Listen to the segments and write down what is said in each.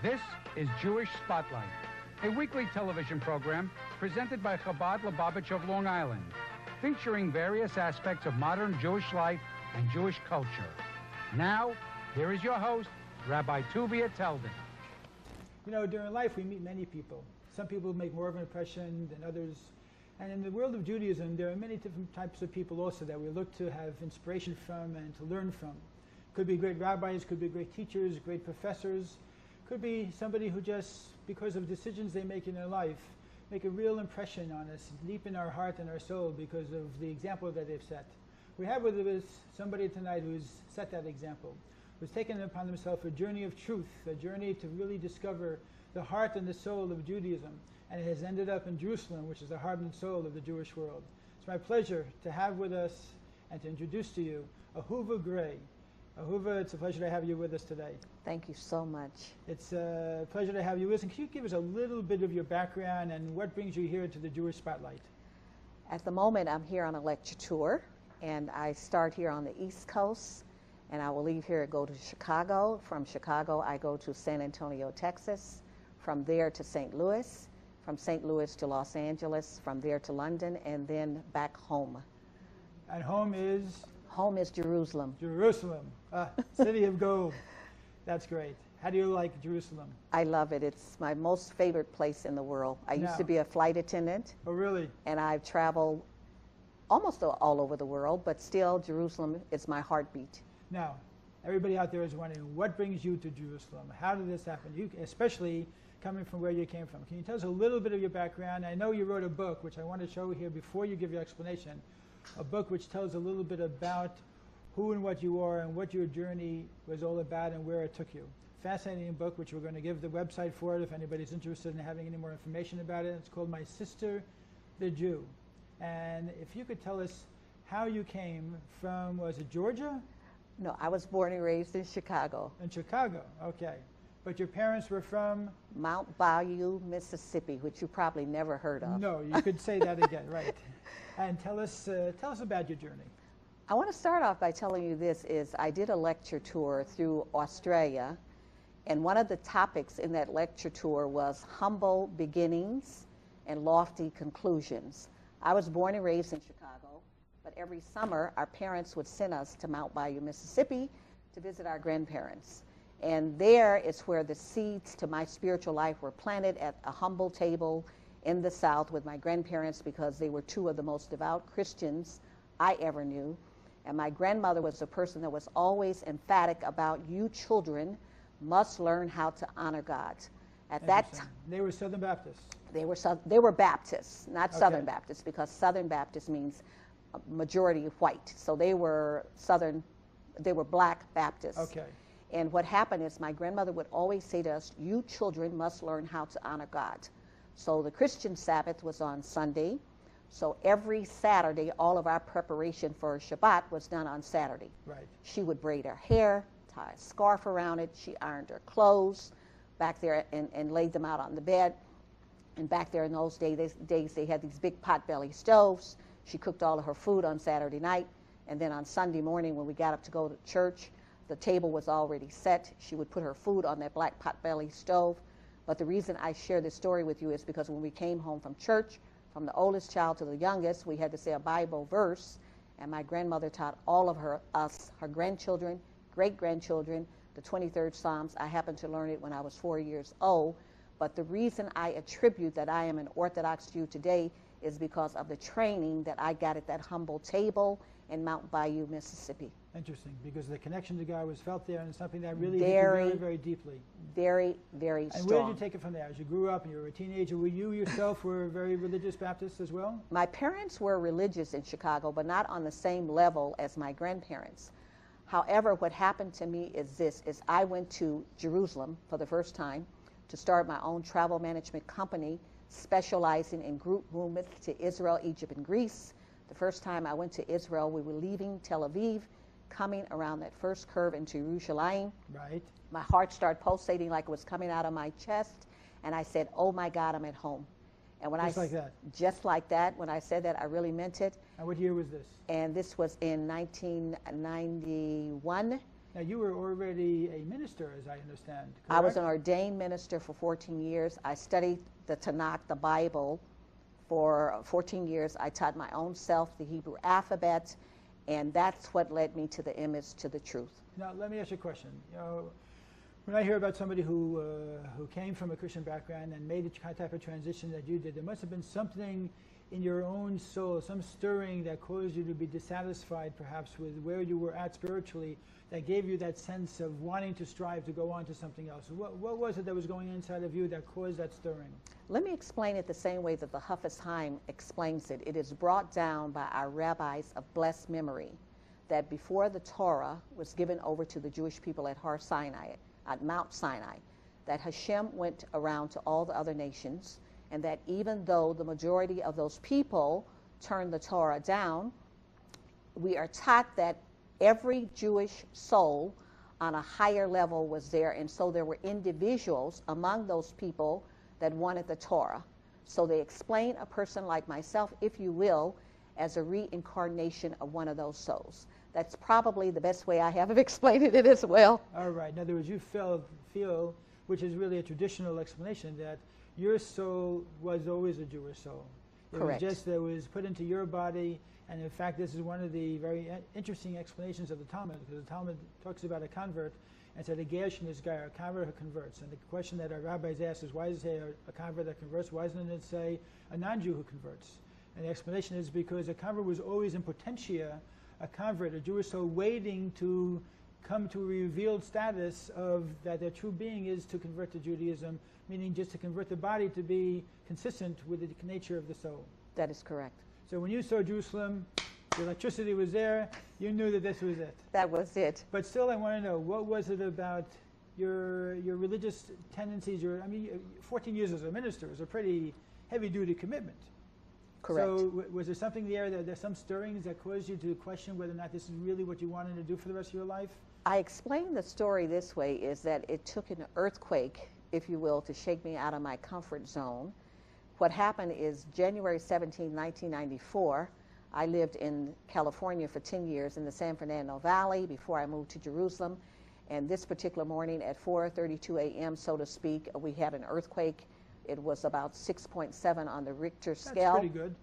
This is Jewish Spotlight, a weekly television program presented by Chabad Lubavitch of Long Island, featuring various aspects of modern Jewish life and Jewish culture. Now, here is your host, Rabbi Tuvia Teldin. You know, during life we meet many people. Some people make more of an impression than others. And in the world of Judaism, there are many different types of people also that we look to have inspiration from and to learn from. Could be great rabbis, could be great teachers, great professors. Could be somebody who just, because of decisions they make in their life, make a real impression on us, deep in our heart and our soul because of the example that they've set. We have with us somebody tonight who's set that example, who's taken upon himself a journey of truth, a journey to really discover the heart and the soul of Judaism, and it has ended up in Jerusalem, which is the heart and soul of the Jewish world. It's my pleasure to have with us and to introduce to you Ahuvah Gray. Ahuvah, it's a pleasure to have you with us today. Thank you so much. It's a pleasure to have you with us. And can you give us a little bit of your background and what brings you here to the Jewish Spotlight? At the moment, I'm here on a lecture tour, and I start here on the East Coast, and I will leave here and go to Chicago. From Chicago, I go to San Antonio, Texas. From there to St. Louis. From St. Louis to Los Angeles. From there to London, and then back home. And home is? Home is Jerusalem. Jerusalem, city of gold. That's great. How do you like Jerusalem? I love it. It's my most favorite place in the world. I used to be a flight attendant. Oh, really? And I've traveled almost all over the world, but still Jerusalem is my heartbeat. Now, everybody out there is wondering, what brings you to Jerusalem? How did this happen? You, especially coming from where you came from. Can you tell us a little bit of your background? I know you wrote a book, which I want to show here before you give your explanation, a book which tells a little bit about who and what you are and what your journey was all about and where it took you. Fascinating book, which we're going to give the website for it if anybody's interested in having any more information about it. It's called My Sister, the Jew. And if you could tell us how you came from, was it Georgia? No, I was born and raised in Chicago. In Chicago, okay. But your parents were from? Mount Bayou, Mississippi, which you probably never heard of. No, you could say that again, right. And tell us about your journey. I want to start off by telling you this is I did a lecture tour through Australia, and one of the topics in that lecture tour was humble beginnings and lofty conclusions. I was born and raised in Chicago, but every summer our parents would send us to Mount Bayou, Mississippi to visit our grandparents. And there is where the seeds to my spiritual life were planted at a humble table in the South with my grandparents because they were two of the most devout Christians I ever knew. And my grandmother was a person that was always emphatic about you children must learn how to honor God. At that time, they were Southern Baptists. They were Baptists, not Southern Baptists, because Southern Baptist means majority white. So they were Black Baptists. Okay. And what happened is my grandmother would always say to us, you children must learn how to honor God. So the Christian Sabbath was on Sunday. So every Saturday, all of our preparation for Shabbat was done on Saturday. Right. She would braid her hair, tie a scarf around it. She ironed her clothes back there and laid them out on the bed. And back there in those days, they had these big potbelly stoves. She cooked all of her food on Saturday night. And then on Sunday morning, when we got up to go to church, the table was already set. She would put her food on that black potbelly stove. But the reason I share this story with you is because when we came home from church, from the oldest child to the youngest, we had to say a Bible verse, and my grandmother taught all of her grandchildren, great-grandchildren, the 23rd Psalms. I happened to learn it when I was 4 years old, but the reason I attribute that I am an Orthodox Jew today is because of the training that I got at that humble table in Mount Bayou, Mississippi. Interesting, because the connection to God was felt there, and it's something that really very, very deeply. Very, very strong. And where did you take it from there? As you grew up and you were a teenager, were you yourself were very religious Baptist as well? My parents were religious in Chicago, but not on the same level as my grandparents. However, what happened to me is I went to Jerusalem for the first time to start my own travel management company, specializing in group movements to Israel, Egypt, and Greece. The first time I went to Israel, we were leaving Tel Aviv, coming around that first curve into Jerusalem. Right. My heart started pulsating like it was coming out of my chest, and I said, oh my God, I'm at home. And when just like that? Just like that. When I said that, I really meant it. And what year was this? And this was in 1991. Now, you were already a minister, as I understand, correct? I was an ordained minister for 14 years. I studied the Tanakh, the Bible, for 14 years. I taught my own self the Hebrew alphabet, and that's what led me to the image, to the truth. Now, let me ask you a question. You know, when I hear about somebody who came from a Christian background and made the type of transition that you did, there must have been something in your own soul, some stirring that caused you to be dissatisfied perhaps with where you were at spiritually, that gave you that sense of wanting to strive to go on to something else. What was it that was going inside of you that caused that stirring? Let me explain it the same way that the Hafez Chaim explains it. It is brought down by our rabbis of blessed memory that before the Torah was given over to the Jewish people at Har Sinai, at Mount Sinai, that Hashem went around to all the other nations, and that even though the majority of those people turned the Torah down, we are taught that every Jewish soul on a higher level was there, and so there were individuals among those people that wanted the Torah. So they explain a person like myself, if you will, as a reincarnation of one of those souls. That's probably the best way I have of explaining it as well. All right. In other words, you feel, which is really a traditional explanation, that your soul was always a Jewish soul. It Correct. was just that it was put into your body, and in fact, this is one of the very interesting explanations of the Talmud, because the Talmud talks about a convert and said a gershon is guy, a convert who converts. And the question that our rabbis ask is, why does it say a convert that converts? Why doesn't it say a non-Jew who converts? And the explanation is because a convert was always in potentia, a convert, a Jewish soul waiting to come to a revealed status of that their true being is to convert to Judaism, meaning just to convert the body to be consistent with the nature of the soul. That is correct. So when you saw Jerusalem, the electricity was there, you knew that this was it. That was it. But still, I want to know, what was it about your religious tendencies? 14 years as a minister is a pretty heavy-duty commitment. Correct. So was there something there, there's some stirrings that caused you to question whether or not this is really what you wanted to do for the rest of your life? I explain the story this way, is that it took an earthquake, if you will, to shake me out of my comfort zone. What happened is January 17, 1994, I lived in California for 10 years in the San Fernando Valley before I moved to Jerusalem. And this particular morning at 4:32 a.m., so to speak, we had an earthquake. It was about 6.7 on the Richter scale. That's pretty good.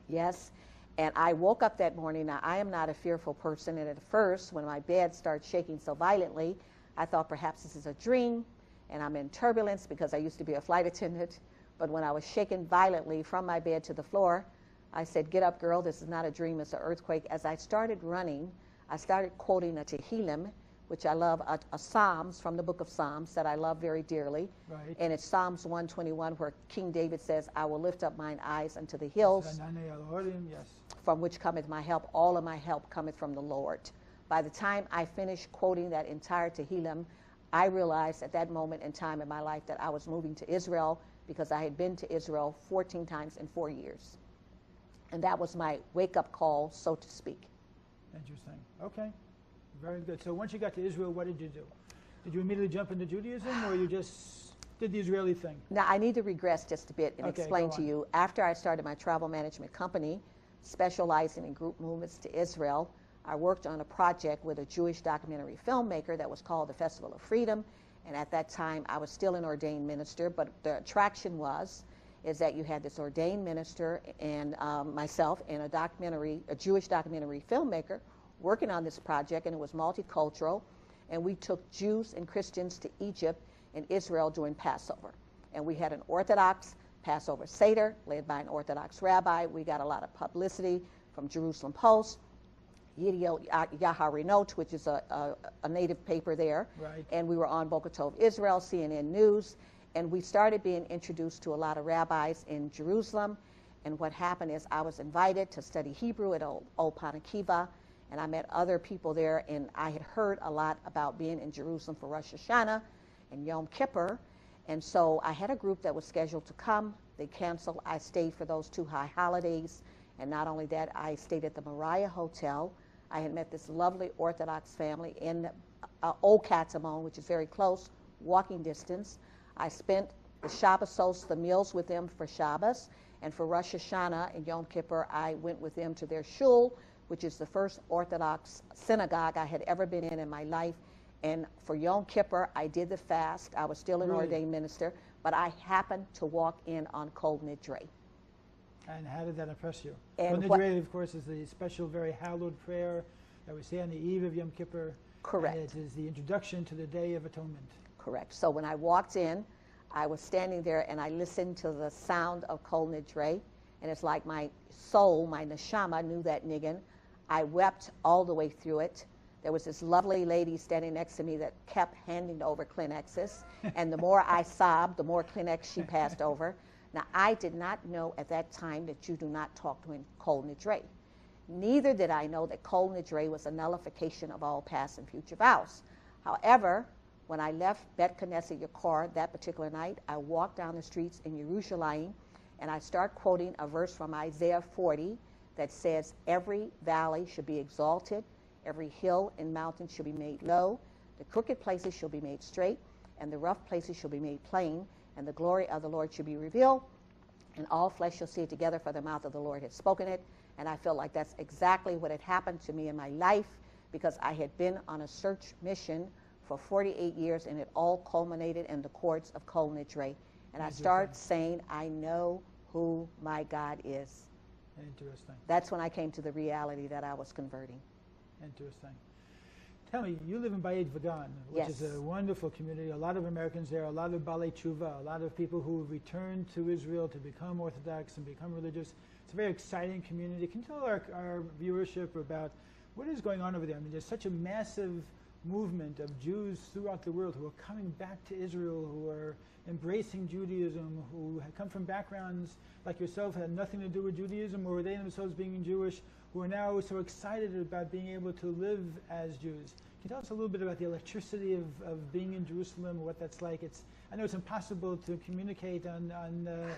Yes. And I woke up that morning. Now, I am not a fearful person. And at first, when my bed started shaking so violently, I thought perhaps this is a dream and I'm in turbulence because I used to be a flight attendant. But when I was shaken violently from my bed to the floor, I said, "Get up, girl. This is not a dream. It's an earthquake." As I started running, I started quoting a Tehillim, which I love, a Psalms from the book of Psalms that I love very dearly. Right. And it's Psalms 121 where King David says, "I will lift up mine eyes unto the hills, Yes. from which cometh my help. All of my help cometh from the Lord." By the time I finished quoting that entire Tehillim, I realized at that moment in time in my life that I was moving to Israel because I had been to Israel 14 times in 4 years. And that was my wake-up call, so to speak. Interesting. Okay. Very good. So once you got to Israel, what did you do? Did you immediately jump into Judaism, or you just did the Israeli thing? Now, I need to regress just a bit and Okay, explain go to on. you. After I started my travel management company, specializing in group movements to Israel, I worked on a project with a Jewish documentary filmmaker that was called the Festival of Freedom. And at that time, I was still an ordained minister, but the attraction is that you had this ordained minister and myself and a Jewish documentary filmmaker working on this project, and it was multicultural. And we took Jews and Christians to Egypt and Israel during Passover. And we had an Orthodox Passover Seder led by an Orthodox rabbi. We got a lot of publicity from Jerusalem Post, Yediot Yaharinot, which is a native paper there. Right. And we were on Boca Tov Israel, CNN News. And we started being introduced to a lot of rabbis in Jerusalem. And what happened is I was invited to study Hebrew at Old Panakiva, and I met other people there, and I had heard a lot about being in Jerusalem for Rosh Hashanah and Yom Kippur. And so I had a group that was scheduled to come. They canceled. I stayed for those 2 high holidays. And not only that, I stayed at the Moriah Hotel. I had met this lovely Orthodox family in Old Katamon, which is very close, walking distance. I spent the Shabbos, the meals with them for Shabbos. And for Rosh Hashanah and Yom Kippur, I went with them to their shul, which is the first Orthodox synagogue I had ever been in my life. And for Yom Kippur, I did the fast. I was still an Really? ordained minister, but I happened to walk in on Kol Nidre. And how did that impress you? And Kol what- Nidre, of course, is the special, very hallowed prayer that we say on the eve of Yom Kippur. Correct. And it is the introduction to the Day of Atonement. Correct. So when I walked in, I was standing there and I listened to the sound of Kol Nidre, and it's like my soul, my neshama, knew that niggin. I wept all the way through it. There was this lovely lady standing next to me that kept handing over Kleenexes, and the more I sobbed, the more Kleenex she passed over. Now, I did not know at that time that you do not talk to in Kol Nidre. Neither did I know that Kol Nidre was a nullification of all past and future vows. However, when I left Bet Knesset Yakar that particular night, I walked down the streets in Jerusalem, and I start quoting a verse from Isaiah 40 that says, every valley should be exalted, every hill and mountain should be made low, the crooked places shall be made straight, and the rough places shall be made plain, and the glory of the Lord shall be revealed, and all flesh shall see it together, for the mouth of the Lord has spoken it. And I felt like that's exactly what had happened to me in my life, because I had been on a search mission for 48 years, and it all culminated in the courts of Kol Nidre. And I started saying, I know who my God is. Interesting. That's when I came to the reality that I was converting. Interesting. Tell me, you live in Bayit Vagan, which Yes. is a wonderful community. A lot of Americans there, a lot of Balei Tshuva, a lot of people who have returned to Israel to become Orthodox and become religious. It's a very exciting community. Can you tell our viewership about what is going on over there? I mean, there's such a massive movement of Jews throughout the world who are coming back to Israel, who are embracing Judaism, who have come from backgrounds like yourself, had nothing to do with Judaism, or they themselves being Jewish, who are now so excited about being able to live as Jews. Can you tell us a little bit about the electricity of being in Jerusalem, and what that's like? I know it's impossible to communicate on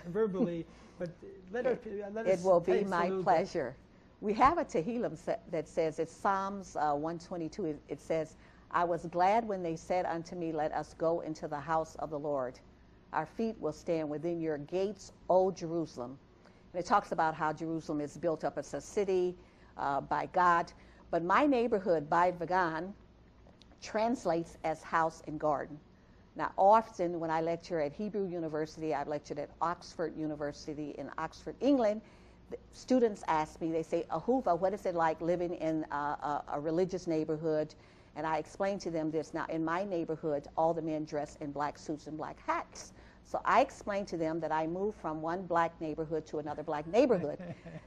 verbally, but let us It will be taste a my little bit. pleasure. We have a Tehillim that says, it's Psalms 122. It says, I was glad when they said unto me, let us go into the house of the Lord. Our feet will stand within your gates, O Jerusalem. And it talks about how Jerusalem is built up as a city by God. But my neighborhood, Bayit Vagan, translates as house and garden. Now, often when I lecture at Hebrew University, I've lectured at Oxford University in Oxford, England, students ask me, they say, Ahuvah, what is it like living in a religious neighborhood? And I explain to them this. Now, in my neighborhood, all the men dress in black suits and black hats. So I explained to them that I moved from one black neighborhood to another black neighborhood.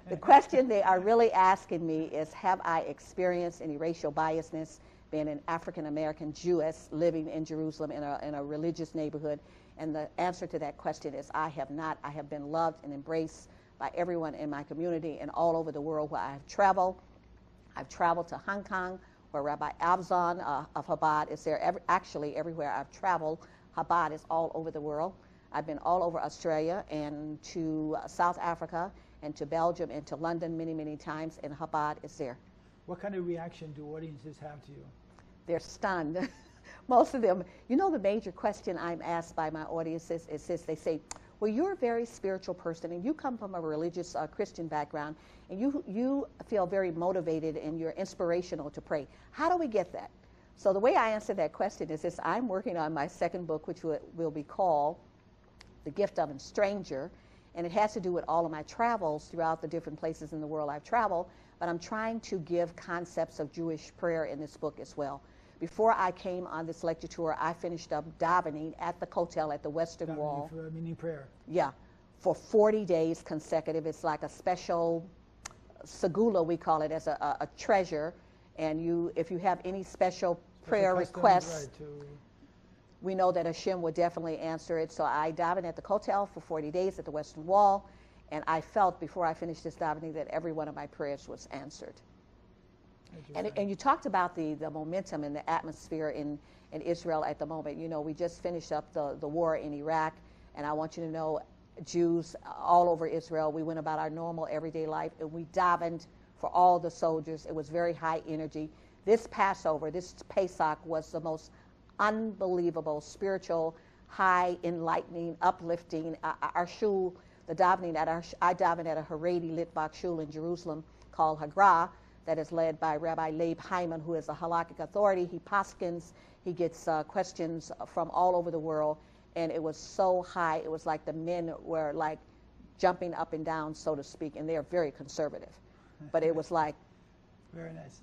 The question they are really asking me is, have I experienced any racial biasness being an African-American Jewess living in Jerusalem in a religious neighborhood? And the answer to that question is, I have not. I have been loved and embraced by everyone in my community and all over the world where I have traveled. I've traveled to Hong Kong, where Rabbi Abzon of Chabad is there. Actually, everywhere I've traveled, Chabad is all over the world. I've been all over Australia and to South Africa and to Belgium and to London many, many times, and Chabad is there. What kind of reaction do audiences have to you? They're stunned. Most of them, you know, the major question I'm asked by my audiences is this. They say, well, you're a very spiritual person and you come from a religious Christian background, and you feel very motivated and you're inspirational to pray. How do we get that? So the way I answer that question is this. I'm working on my second book, which will be called The Gift of a Stranger, and it has to do with all of my travels throughout the different places in the world I've traveled, but I'm trying to give concepts of Jewish prayer in this book as well. Before I came on this lecture tour, I finished up davening at the Kotel at the Western Wall. Meaning prayer. Yeah, for 40 days consecutive. It's like a special segula, we call it, as a treasure, and if you have any special prayer requests, Right, we know that Hashem would definitely answer it. So I davened at the Kotel for 40 days at the Western Wall, and I felt before I finished this davening that every one of my prayers was answered. And you talked about the momentum and the atmosphere in Israel at the moment. You know, we just finished up the war in Iraq, and I want you to know, Jews all over Israel, we went about our normal everyday life, and we davened for all the soldiers. It was very high energy. This Passover, this Pesach, was the most unbelievable, spiritual, high, enlightening, uplifting. Our shul, the davening I davened at a Haredi Litvak shul in Jerusalem called Hagra, that is led by Rabbi Leib Hyman, who is a halakhic authority. He paskins, He gets questions from all over the world, and it was so high. It was like the men were like jumping up and down, so to speak, and they're very conservative. But it was like... Very nice.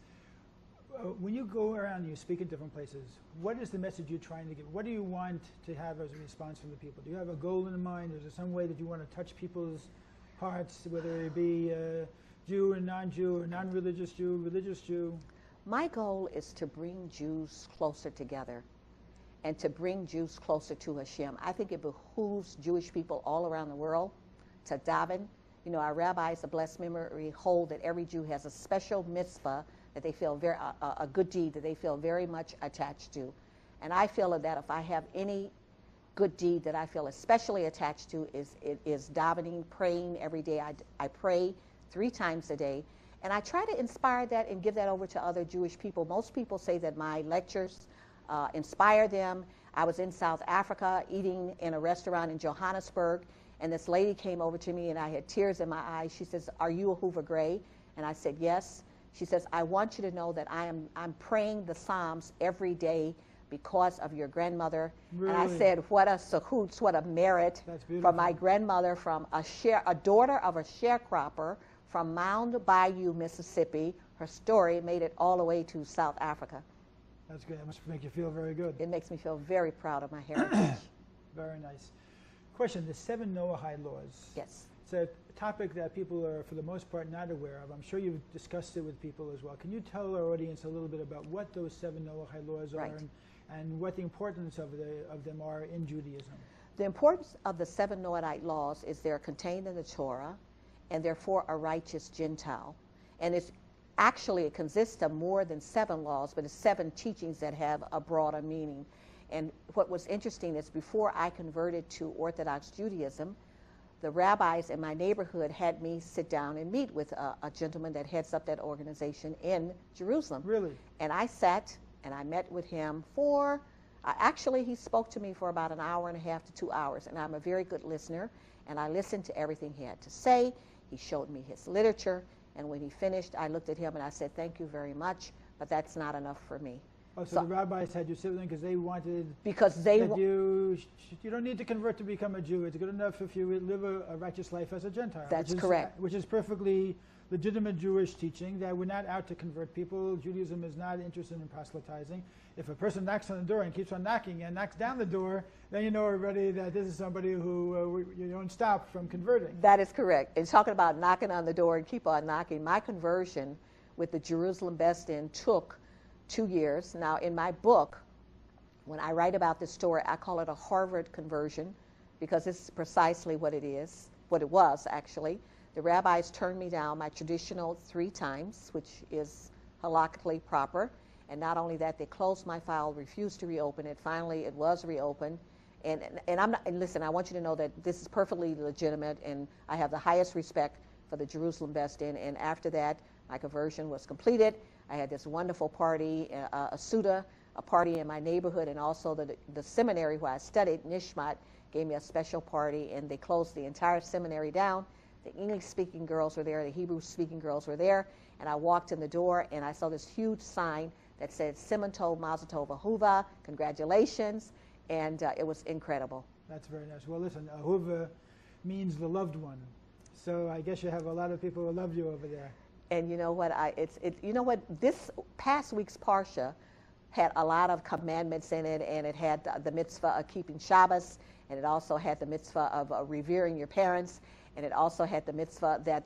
When you go around and you speak in different places, what is the message you're trying to give? What do you want to have as a response from the people? Do you have a goal in mind? Is there some way that you want to touch people's hearts, whether it be Jew or non-Jew, or non-religious Jew, religious Jew? My goal is to bring Jews closer together and to bring Jews closer to Hashem. I think it behooves Jewish people all around the world to daven. You know, our rabbis of blessed memory hold that every Jew has a special mitzvah that they feel very, a good deed that they feel very much attached to. And I feel that if I have any good deed that I feel especially attached to is davening, praying every day. I pray 3 times a day. And I try to inspire that and give that over to other Jewish people. Most people say that my lectures inspire them. I was in South Africa eating in a restaurant in Johannesburg, and this lady came over to me and I had tears in my eyes. She says, "Are you Ahuvah Gray?" And I said, "Yes." She says, "I want you to know that I'm praying the Psalms every day because of your grandmother." Really? And I said, what a sahoots, what a merit from my grandmother, from a daughter of a sharecropper from Mound Bayou, Mississippi. Her story made it all the way to South Africa. That's good. That must make you feel very good. It makes me feel very proud of my heritage. Very nice. Question, the 7 Noahide laws. Yes. It's a topic that people are, for the most part, not aware of. I'm sure you've discussed it with people as well. Can you tell our audience a little bit about what those 7 Noahide laws Right. are and what the importance of them are in Judaism? The importance of the 7 Noahide laws is they're contained in the Torah, and they're for a righteous Gentile. And it's actually, it consists of more than 7 laws, but it's 7 teachings that have a broader meaning. And what was interesting is before I converted to Orthodox Judaism, the rabbis in my neighborhood had me sit down and meet with a gentleman that heads up that organization in Jerusalem. Really? And I sat and I met with him actually he spoke to me for about an hour and a half to 2 hours, and I'm a very good listener, and I listened to everything he had to say. He showed me his literature, and when he finished, I looked at him and I said, "Thank you very much, but that's not enough for me." Oh, so the rabbis had you sit with them because they wanted that you don't need to convert to become a Jew. It's good enough if you live a righteous life as a Gentile. That's correct. Which is perfectly legitimate Jewish teaching, that we're not out to convert people. Judaism is not interested in proselytizing. If a person knocks on the door and keeps on knocking and knocks down the door, then you know already that this is somebody who you don't stop from converting. That is correct. And talking about knocking on the door and keep on knocking, my conversion with the Jerusalem Best In took 2 years. Now, in my book, when I write about this story, I call it a Harvard conversion because this is precisely what it is, what it was actually. The rabbis turned me down my traditional 3 times, which is halakhically proper. And not only that, they closed my file, refused to reopen it. Finally, it was reopened. And I'm not, and listen, I want you to know that this is perfectly legitimate, and I have the highest respect for the Jerusalem Best In. And after that, my conversion was completed. I had this wonderful party, a Suda, a party in my neighborhood, and also the seminary where I studied, Nishmat, gave me a special party, and they closed the entire seminary down. The English-speaking girls were there, the Hebrew-speaking girls were there, and I walked in the door, and I saw this huge sign that said, "Siman Tov, Mazel Tov, Ahuvah, congratulations," and it was incredible. That's very nice. Well, listen, Ahuvah means the loved one, so I guess you have a lot of people who love you over there. And you know what? This past week's Parsha had a lot of commandments in it, and it had the mitzvah of keeping Shabbos, and it also had the mitzvah of revering your parents, and it also had the mitzvah that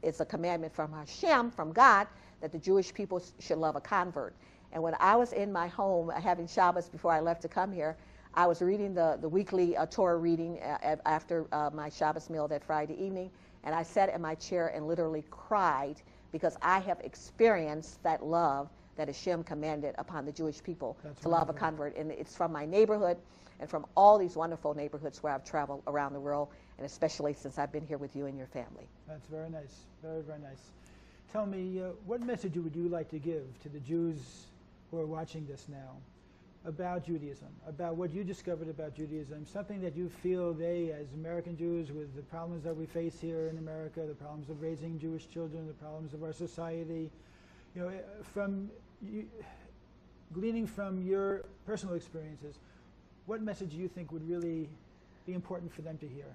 it's a commandment from Hashem, from God, that the Jewish people should love a convert. And when I was in my home having Shabbos before I left to come here, I was reading the weekly Torah reading after my Shabbos meal that Friday evening, and I sat in my chair and literally cried because I have experienced that love that Hashem commanded upon the Jewish people to love a convert. And it's from my neighborhood and from all these wonderful neighborhoods where I've traveled around the world, and especially since I've been here with you and your family. That's very nice. Very, very nice. Tell me, what message would you like to give to the Jews who are watching this now about Judaism, about what you discovered about Judaism, something that you feel they, as American Jews, with the problems that we face here in America, the problems of raising Jewish children, the problems of our society, from gleaning from your personal experiences, what message do you think would really be important for them to hear?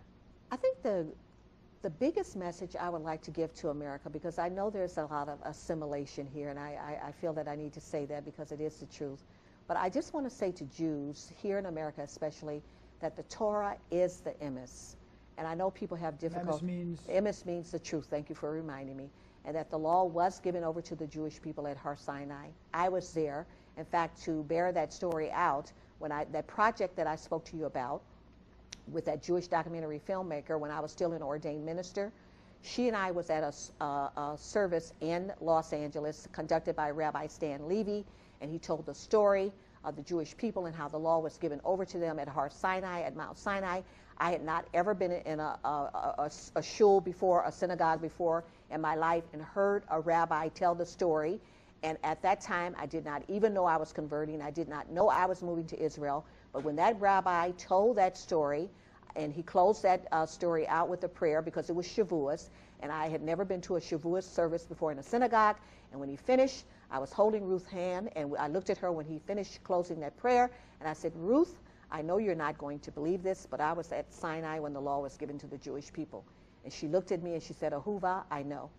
I think the biggest message I would like to give to America, because I know there's a lot of assimilation here, and I feel that I need to say that because it is the truth. But I just want to say to Jews, here in America especially, that the Torah is the emes. And I know people have difficulty. Emes means the truth. Thank you for reminding me. And that the law was given over to the Jewish people at Har Sinai. I was there, in fact, to bear that story out when that project that I spoke to you about with that Jewish documentary filmmaker when I was still an ordained minister. She and I was at a service in Los Angeles conducted by Rabbi Stan Levy, and he told the story of the Jewish people and how the law was given over to them at Har Sinai, at Mount Sinai. I had not ever been in a shul before, a synagogue before in my life, and heard a rabbi tell the story. And at that time, I did not even know I was converting. I did not know I was moving to Israel. But when that rabbi told that story, and he closed that story out with a prayer because it was Shavuos, and I had never been to a Shavuos service before in a synagogue. And when he finished, I was holding Ruth's hand, and I looked at her when he finished closing that prayer, and I said, Ruth, I know you're not going to believe this, but I was at Sinai when the law was given to the Jewish people. And she looked at me and she said, Ahuvah, I know.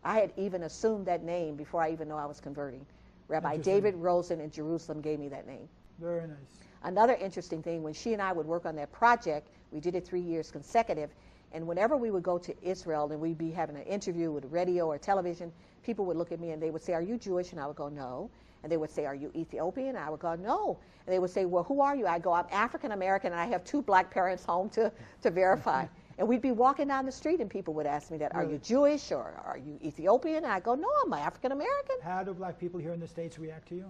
I had even assumed that name before I even know I was converting. Rabbi David Rosen in Jerusalem gave me that name. Very nice. Another interesting thing, when she and I would work on that project, we did it 3 years consecutive, and whenever we would go to Israel and we'd be having an interview with radio or television, people would look at me and they would say, are you Jewish? And I would go, no. And they would say, are you Ethiopian? And I would go, no. And they would say, well, who are you? I go, I'm African American, and I have 2 black parents home to verify. And we'd be walking down the street and people would ask me that, are you Jewish or are you Ethiopian? And I go, no, I'm African American. How do black people here in the States react to you?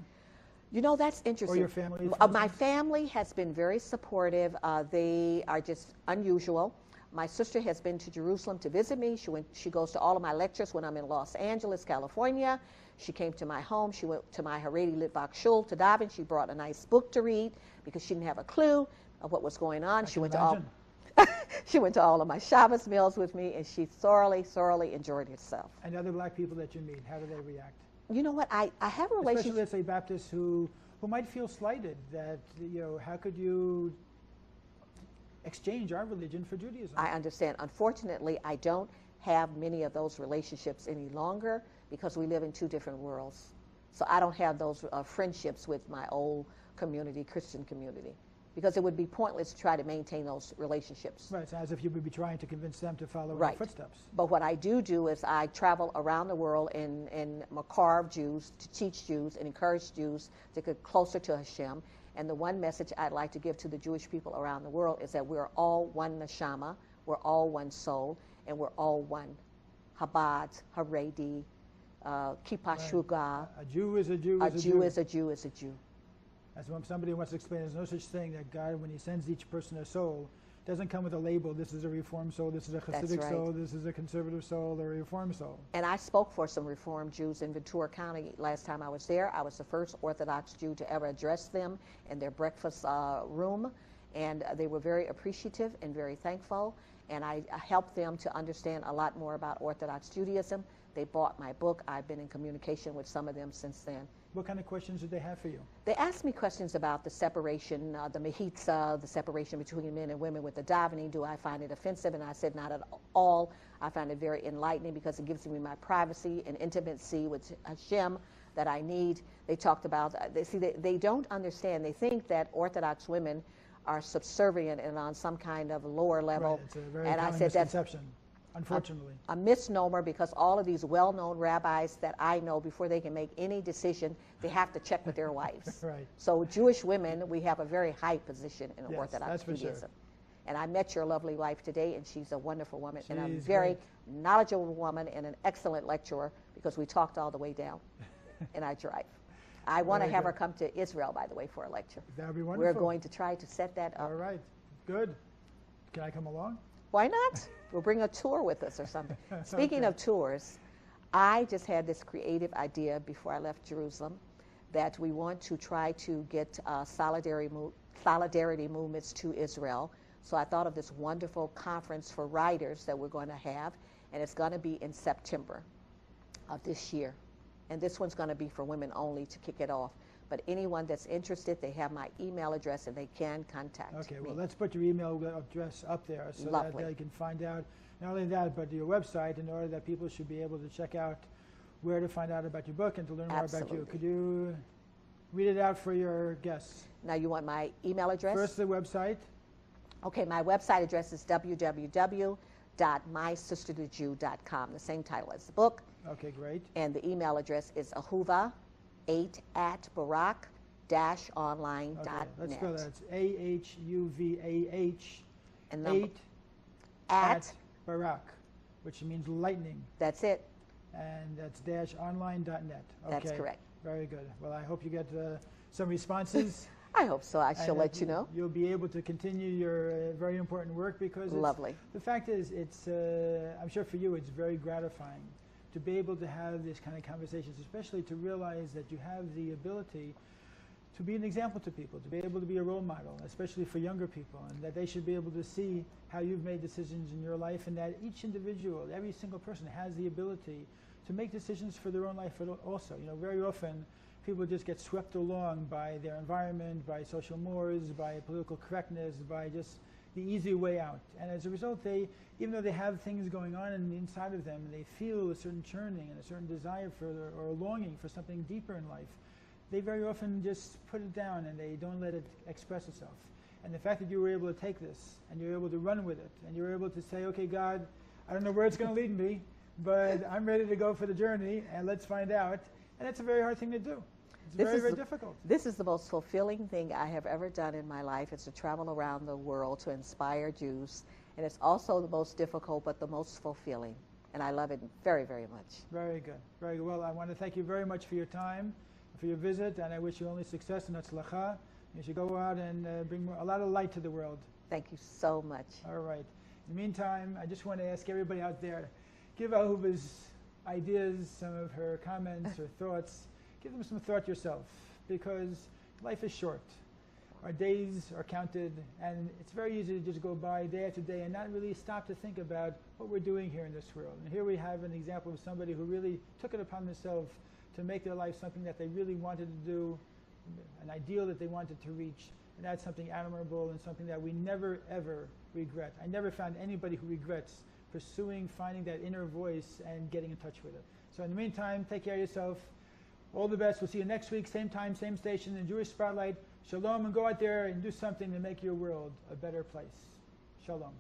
You know, that's interesting. Or your family? My family has been very supportive. They are just unusual. My sister has been to Jerusalem to visit me. She goes to all of my lectures when I'm in Los Angeles, California. She came to my home. She went to my Haredi Litvak Shul to daven. She brought a nice book to read because she didn't have a clue of what was going on. She went to all of my Shabbos meals with me, and she thoroughly enjoyed herself. And other black people that you meet, how do they react? You know what? I have a relationship. Especially, let's say, Baptists who might feel slighted that, you know, how could you exchange our religion for Judaism? I understand. Unfortunately, I don't have many of those relationships any longer because we live in 2 different worlds. So I don't have those friendships with my old community, Christian community, because it would be pointless to try to maintain those relationships. Right, it's as if you would be trying to convince them to follow in your footsteps. But what I do is I travel around the world in Makar of Jews to teach Jews and encourage Jews to get closer to Hashem. And the one message I'd like to give to the Jewish people around the world is that we're all one neshama, we're all one soul, and we're all one. Chabad, Haredi, Kippah Shuga. A Jew is a Jew is a Jew. A Jew is a Jew. As when somebody wants to explain, there's no such thing that God, when he sends each person a soul, doesn't come with a label. This is a Reformed soul, this is a Hasidic soul, this is a conservative soul, or a Reformed soul. And I spoke for some Reformed Jews in Ventura County last time I was there. I was the first Orthodox Jew to ever address them in their breakfast room, and they were very appreciative and very thankful, and I helped them to understand a lot more about Orthodox Judaism. They bought my book. I've been in communication with some of them since then. What kind of questions did they have for you? They asked me questions about the separation, the mechitza, the separation between men and women with the davening. Do I find it offensive? And I said, not at all. I find it very enlightening because it gives me my privacy and intimacy with Hashem that I need. They talked about, they don't understand. They think that Orthodox women are subservient and on some kind of lower level. Right, it's a very common misconception. Unfortunately. A misnomer, because all of these well-known rabbis that I know, before they can make any decision, they have to check with their wives. Right. So Jewish women, we have a very high position in Orthodox Judaism. Sure. And I met your lovely wife today, and she's a wonderful woman, and a She's very great. knowledgeable woman and an excellent lecturer, because we talked all the way down in our drive. I want to have her come to Israel, by the way, for a lecture. That would be wonderful. We're going to try to set that up. All right. Good. Can I come along? Why not? We'll bring a tour with us or something. Speaking of tours, I just had this creative idea before I left Jerusalem that we want to try to get solidarity movements to Israel. So I thought of this wonderful conference for writers that we're going to have, and it's going to be in September of this year. And this one's going to be for women only to kick it off. But anyone that's interested, they have my email address and they can contact me. Okay, well, let's put your email address up there so Lovely. that they can find out not only that, but your website, in order that people should be able to check out where to find out about your book and to learn more about you. Absolutely. Could you read it out for your guests? Now, you want my email address? First, the website. Okay, my website address is www.mysisterthejew.com, the same title as the book. Okay, great. And the email address is ahuvah8@barak-online.net. Okay, let's spell that. It's AHUVAH And number 8 at, Barak, which means lightning, that's it. and that's -online.net. Okay, That's correct. Very good. Well, I hope you get some responses. I hope so. I shall and let you know. You'll be able to continue your very important work because Lovely. the fact is, it's I'm sure for you it's very gratifying to be able to have these kind of conversations, especially to realize that you have the ability to be an example to people, to be able to be a role model, especially for younger people, and that they should be able to see how you've made decisions in your life, and that each individual, every single person has the ability to make decisions for their own life also. You know, very often people just get swept along by their environment, by social mores, by political correctness, by just the easy way out. And as a result, they, even though they have things going on in the inside of them, and they feel a certain churning and a certain desire for, or a longing for something deeper in life, they very often just put it down and they don't let it express itself. And the fact that you were able to take this and you're able to run with it and you're able to say, okay, God, I don't know where it's going to lead me, but I'm ready to go for the journey and let's find out. And that's a very hard thing to do. It's very, very difficult. This is the most fulfilling thing I have ever done in my life, is to travel around the world to inspire Jews. And it's also the most difficult, but the most fulfilling. And I love it very, very much. Very good. Very good. Well, I want to thank you very much for your time, for your visit, and I wish you only success and atzlacha. You should go out and bring a lot of light to the world. Thank you so much. All right. In the meantime, I just want to ask everybody out there, give Ahuvah's ideas, some of her comments or thoughts. Give them some thought yourself, because life is short. Our days are counted, and it's very easy to just go by day after day and not really stop to think about what we're doing here in this world. And here we have an example of somebody who really took it upon themselves to make their life something that they really wanted to do, an ideal that they wanted to reach. And that's something admirable and something that we never, ever regret. I never found anybody who regrets pursuing, finding that inner voice and getting in touch with it. So in the meantime, take care of yourself. All the best. We'll see you next week, same time, same station, in Jewish Spotlight. Shalom, and go out there and do something to make your world a better place. Shalom.